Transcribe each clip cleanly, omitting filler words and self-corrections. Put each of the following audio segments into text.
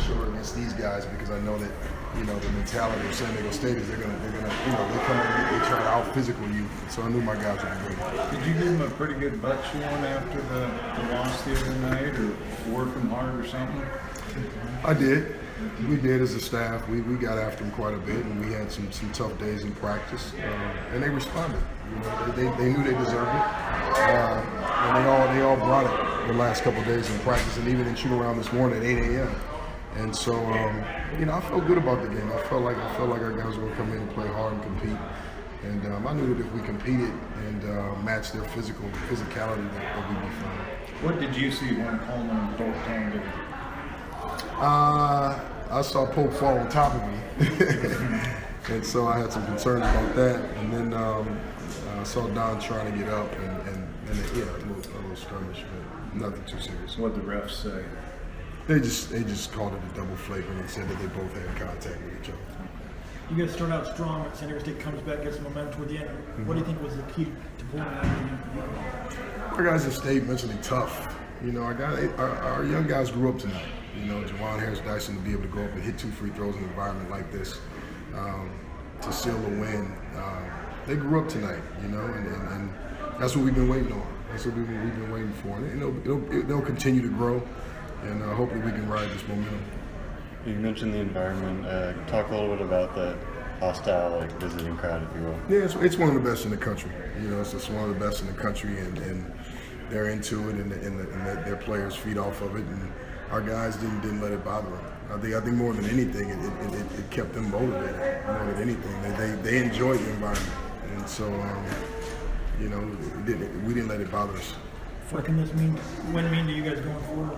sure against these guys because I know that, the mentality of San Diego State is they're gonna, they come in, they try to out physical you. So I knew my guys would be great. Did you give them a pretty good butt chewing after the loss the other night, or work them hard or something? I did. We did as a staff. We got after them quite a bit, and we had some tough days in practice, and they responded. They knew they deserved it, and they all brought it the last couple of days in practice, and even in shoot around this morning at 8 a.m. And so, I felt good about the game. I felt like our guys were going to come in and play hard and compete. And I knew that if we competed and matched their physicality, that we'd be fine. What did you see when Coleman broke down? I saw Pope fall on top of me, and so I had some concerns about that. And then I saw Don trying to get up, and a little skirmish, but nothing too serious. What did the refs say? They just called it a double flagrant and said that they both had contact with each other. You guys start out strong, but San Diego State comes back, gets momentum toward the end. What do you think was the key to pulling out of the Our guys have stayed mentally tough. Our young guys grew up tonight. Jawan Harris-Dyson to be able to go up and hit 2 free throws in an environment like this to seal a win. They grew up tonight, and that's what we've been waiting on. That's what we've been waiting for. And they'll continue to grow, and hopefully we can ride this momentum. You mentioned the environment. Talk a little bit about that hostile, visiting crowd, if you will. Yeah, it's one of the best in the country. It's just one of the best in the country, and they're into it, and their players feed off of it, and our guys didn't let it bother them. I think more than anything, it kept them motivated. More than anything, they enjoyed the environment, and so we didn't let it bother us. What can this mean to you guys going forward?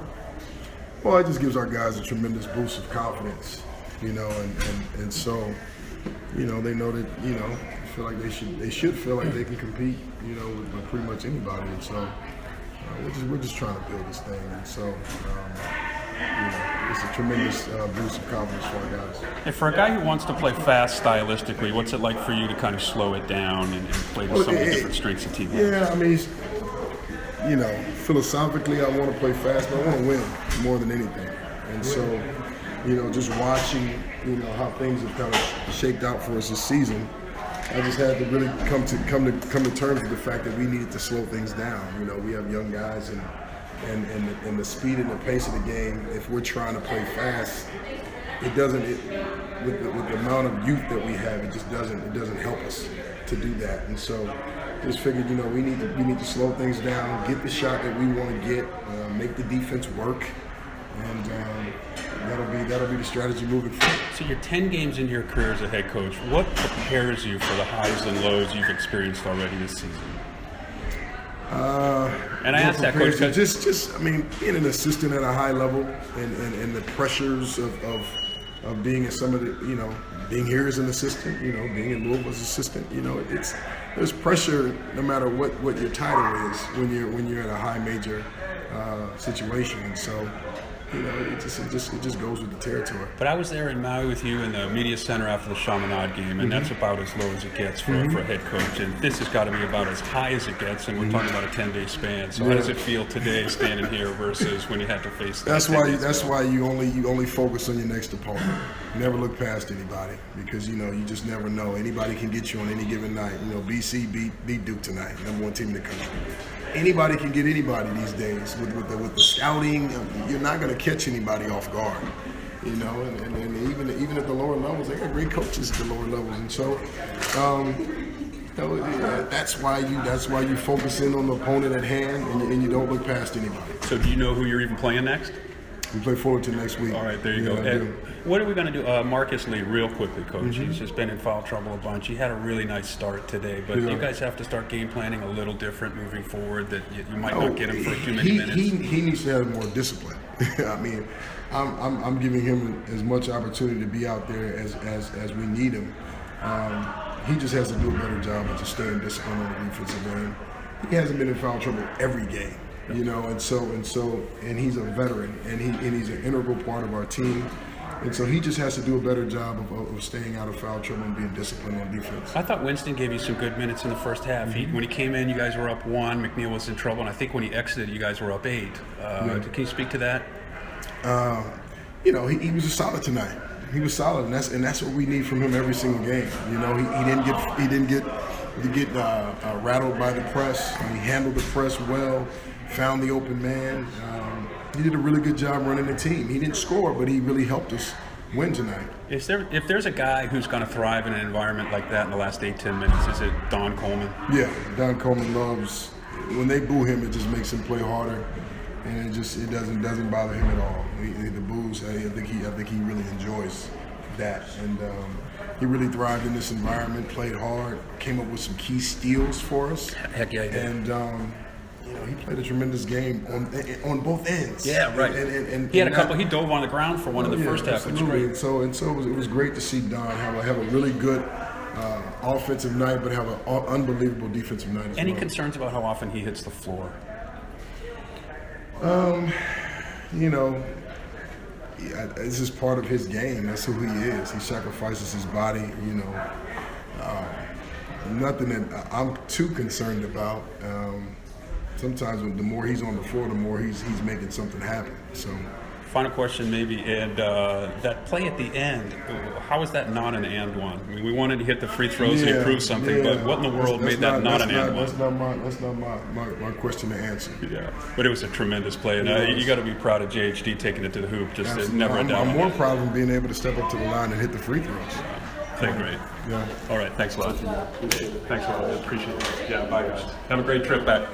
Well, it just gives our guys a tremendous boost of confidence, and so, they know that, feel like they should feel like they can compete, with pretty much anybody, and so we're just trying to build this thing, and so, it's a tremendous boost of confidence for our guys. Hey, for a guy who wants to play fast stylistically, what's it like for you to kind of slow it down and play to some of the different strengths of team? Yeah, philosophically, I want to play fast, but I want to win more than anything. And so, just watching, how things have kind of shaped out for us this season, I just had to really come to terms with the fact that we needed to slow things down. We have young guys, and the speed and the pace of the game. If we're trying to play fast, with the amount of youth that we have, it doesn't help us to do that. And so, just figured, we need to slow things down, get the shot that we want to get, make the defense work, and that'll be the strategy moving forward. So you're 10 games into your career as a head coach. What prepares you for the highs and lows you've experienced already this season? And I asked that, Coach, just being an assistant at a high level, and the pressures of being in some of the, being here as an assistant, being in Louisville as an assistant, there's pressure no matter what your title is when you're at a high major situation, and so it just goes with the territory. But I was there in Maui with you in the media center after the Chaminade game, and that's about as low as it gets for a head coach. And this has got to be about as high as it gets, and we're talking about a 10-day span. So how does it feel today, standing here, versus when you had to face that? That's why you only focus on your next opponent. You never look past anybody, because you just never know. Anybody can get you on any given night. BC beat Duke tonight, #1 team in the country. Anybody can get anybody these days with the scouting. You're not going to catch anybody off guard, and even at the lower levels, they got great coaches at the lower levels, and so that's why you focus in on the opponent at hand, and you don't look past anybody. So do you know who you're even playing next? We play Fullerton next week. All right, there you go. What are we going to do? Marcus Lee, real quickly, Coach. He's just been in foul trouble a bunch. He had a really nice start today, but you guys have to start game planning a little different moving forward, that you might not get him for too many minutes. He needs to have more discipline. I'm giving him as much opportunity to be out there as we need him. He just has to do a better job of just staying disciplined on the defensive end. He hasn't been in foul trouble every game. And he's a veteran, and he's an integral part of our team. And so he just has to do a better job of staying out of foul trouble and being disciplined on defense. I thought Winston gave you some good minutes in the first half. When he came in, you guys were up 1. McNeil was in trouble, and I think when he exited, you guys were up 8. Can you speak to that? you know, he was solid tonight. He was solid, and that's what we need from him every single game. You know, he didn't get rattled by the press. He handled the press well, found the open man. He did a really good job running the team. He didn't score, but he really helped us win tonight. If there's a guy who's going to thrive in an environment like that in the last 8-10 minutes, is it Don Coleman? Yeah, Don Coleman loves when they boo him. It just makes him play harder, and it doesn't bother him at all. The boos, I think he really enjoys that, and he really thrived in this environment. Played hard, came up with some key steals for us. Heck yeah, he did. And you know, he played a tremendous game on both ends. Yeah, right. And he had a couple. He dove on the ground for one in the first half, which was great. And so it was great to see Don have a really good offensive night, but have an unbelievable defensive night as well. Any concerns about how often he hits the floor? You know, this is part of his game. That's who he is. He sacrifices his body. You know, nothing that I'm too concerned about. Sometimes the more he's on the floor, the more he's making something happen. So, final question, maybe, and that play at the end. How is that not an and one? I mean, we wanted to hit the free throws and improve something, but what in the world made that not an and one? That's not my question to answer. Yeah, but it was a tremendous play, and you got to be proud of JHD taking it to the hoop. Just never a doubt. I'm more proud of him being able to step up to the line and hit the free throws. Played great. Yeah. All right, thanks a lot. Thanks a lot. I appreciate it. Yeah, bye guys. Have a great trip back.